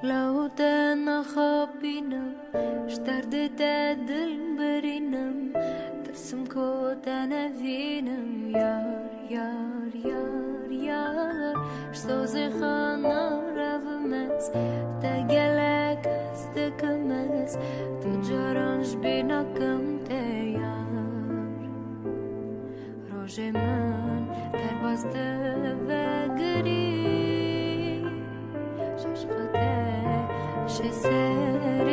لو دانا خابينم اشترد دل برينم ترسم كود انا فينم يار يار يار يار شتوزي خانا رافمس تقلق استكمس تجرانش بينا كم تيار روجي من درباست وگری ششقته شسر